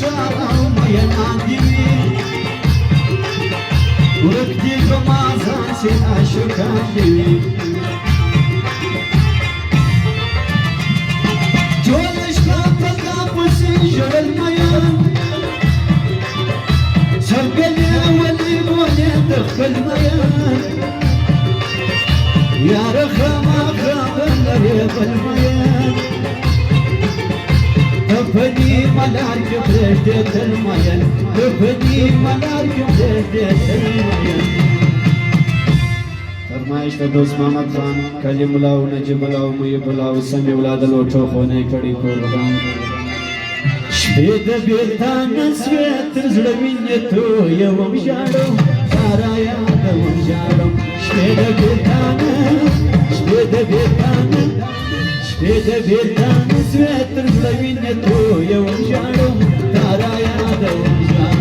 شارع ومين عندي وركدي بمازان سي عاشق عندي جولش كافك وسجر الميان سرقلي ولي بولي دخل الميان يا رخما خابن ريب الميان تفني ملارك برشدت الميان تفني ملارك برشدت الميان فرمائش فردوس محمد خان کلیم الله و نجیب الله و محب الله و سمی اولاد لوټو خونه کړي قربان شپې د بیرته نسوې تر زړه وینې تویوم ژاړم سارا یادوم ژاړم شپې د بیرته نسوې تر زړه وینې تویوم ژاړم سارا یادوم ژاړم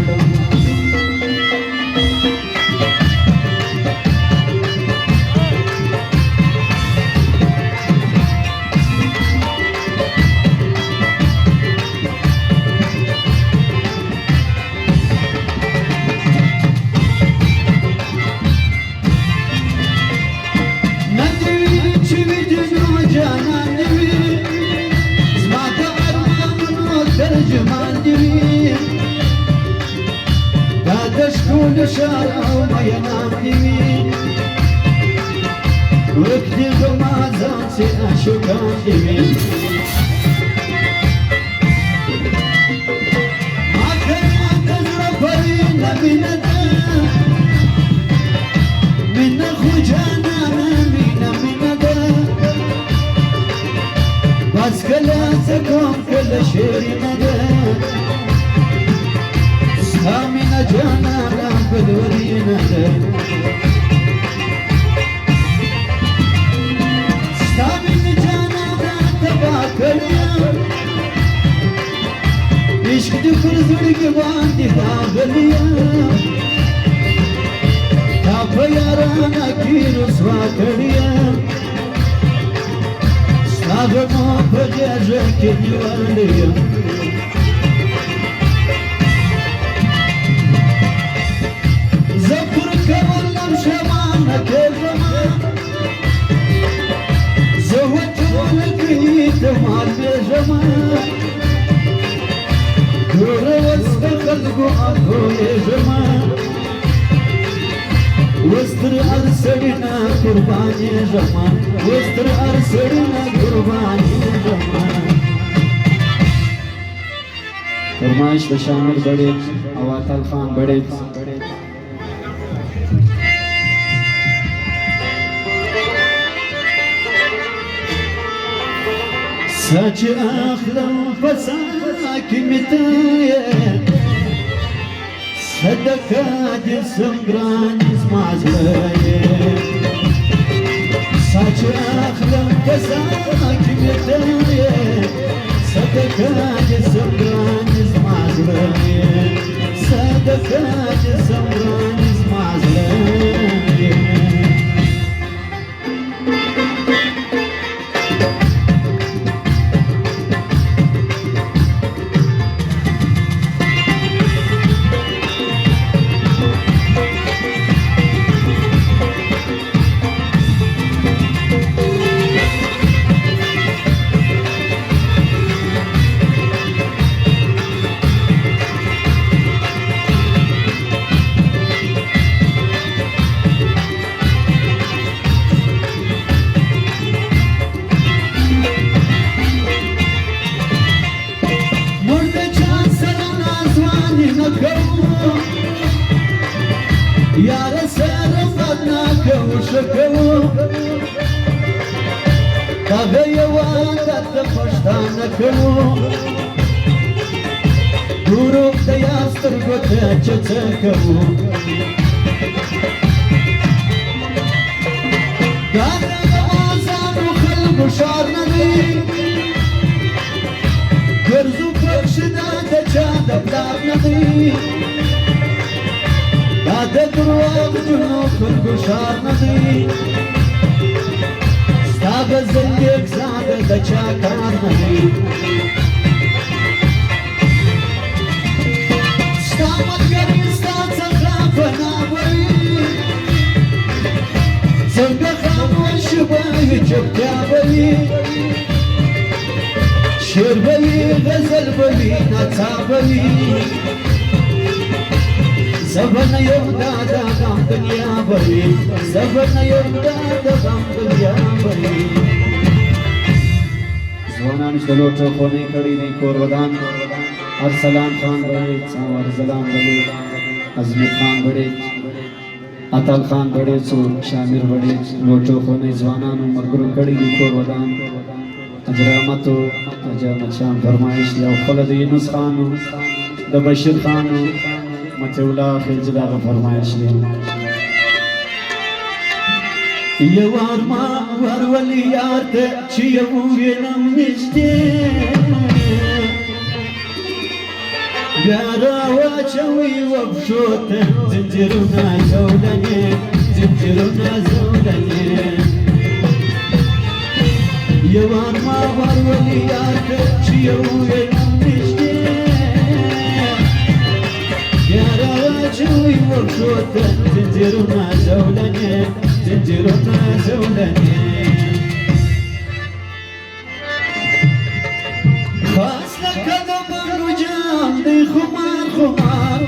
كل شارع ومين عندي وكدي بمازان سي عاشق عندي ما كان تزرفين من خجانا من بس كلا تكون كل شيء ندى سامي نجانا بدورينا ستامي نجانا تباكليا عشق دخل زرق باندي داخليا تابا يارانا كيرو سواكليا ستابا ما بغير كني واليا مال بجمال دور وسط خلقو أبو جمال وستر أرسلنا قرباني جمال وستر أرسلنا قرباني جمال فرمائش بشامل بڑے عواطل خان بڑے ساج أخلم فساك متايا صدقات السمران اسمع زلايا ساج أخلم فساك متايا صدقات السمران اسمع زلايا صدقات السمران اسمع زلايا يا رسالة صدناك وشكو تغيى وانت تفشتانك دروب دياستر قتلتك كان غازان وخلق شارني قرزو فرشنا دجاد بلارني لا تدروا بجنوب البشار نظي ستاب زليك زاد دجا كار نظي ملګری ستا څخه پناه وي څنګه خاموش به وي چوپتیا به وي شعر به وي غزل به وي نڅا به وي زه به نه یم دا د غم دنیا به وي زه به نه یم دا د غم دنیا به وي ځوانان چې د لوټو خونې کړي دي کور ودان ارسلان خان بڑے ارسلان بڑے عظمت خان بڑے اتل خان بڑے شامر بڑے لوٹو خونې ځوانانو ملګرو کړي دي کور ودان اجرامتو اجرامت شام فرمایش دی او خپله د یونس خانو د بشیر خانو متي الله خلجي دغه فرمایش دی یو ارمان ورولي یار ته چې یو وینم نږدې بیا راواچوي وپښو ته زنځیرونه زولنې زنځیرونه زولنې یو ارمان ورولي یار ته چې یو وینم نږدې بیا راواچوي وپښو ته زنځیرونه زولنې زنځیرونه زولنې خاص لکه د بنګو جام دی خمار خمار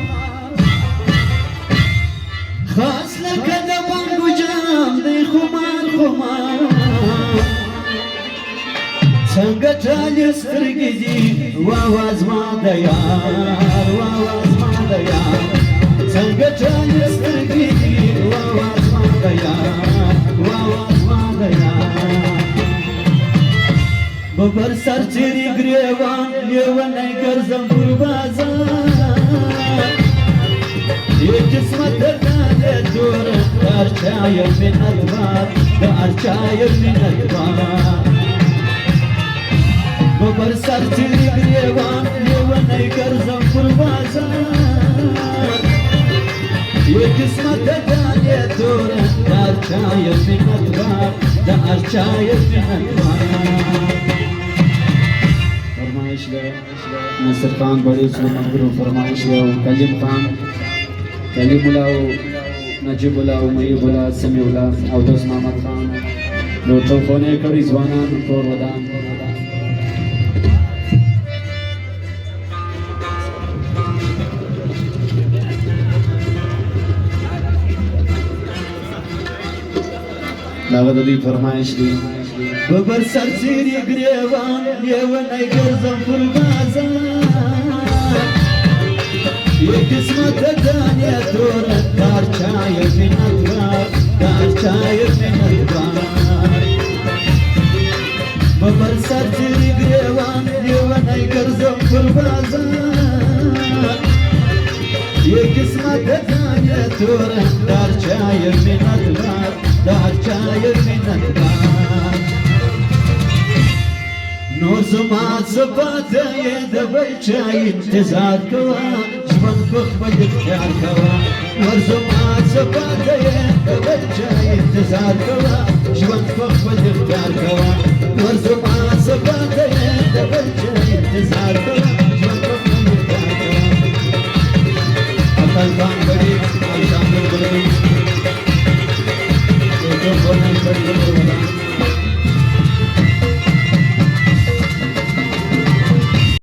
خاص لکه د بنګو جام دی خمار خمار څنګه ټالې سترګې دي واواز ما د یار واواز ما د یار څنګه ټالې سترګې دي واواز ما د یار واواز ما د یار ببر سر چیری گریوان لیونی گرزم پر بازار یہ قسمت داده دور دار چای منت بار دار چای منت بار ببر سر چیری گریوان لیونی گرزم پر بازار یہ قسمت داده دور دار چای منت بار دار چای منت بار نصر خان بڑے ملګرو فرمایش دی او کلیم خان کلیم الله او نجیب الله او مهیب الله سمیع الله او دوست محمد خان لوټو خونې کړي ځوانان کور ودان داغه د دې فرمایش دی ببر سرزیری گریوان لیونی گرزم پر بازار یہ قسمت دانی دورت دار چای منت بار دار چای منت بار ببر سرزیری گریوان لیونی گرزم پر بازار یہ قسمت دانی دورت دار چای منت بار دار چای منت بار نور زما زپاته یې د بل چا انتظار کوه ژوند په خپل اختیار کوه نور زما زپاته یې د بل چا انتظار کوه ژوند په خپل اختیار کوه نور زما زپاته یې د بل چا انتظار کوه ژوند په خپل اختیار کوه اتل خان بڑے شامل بڑے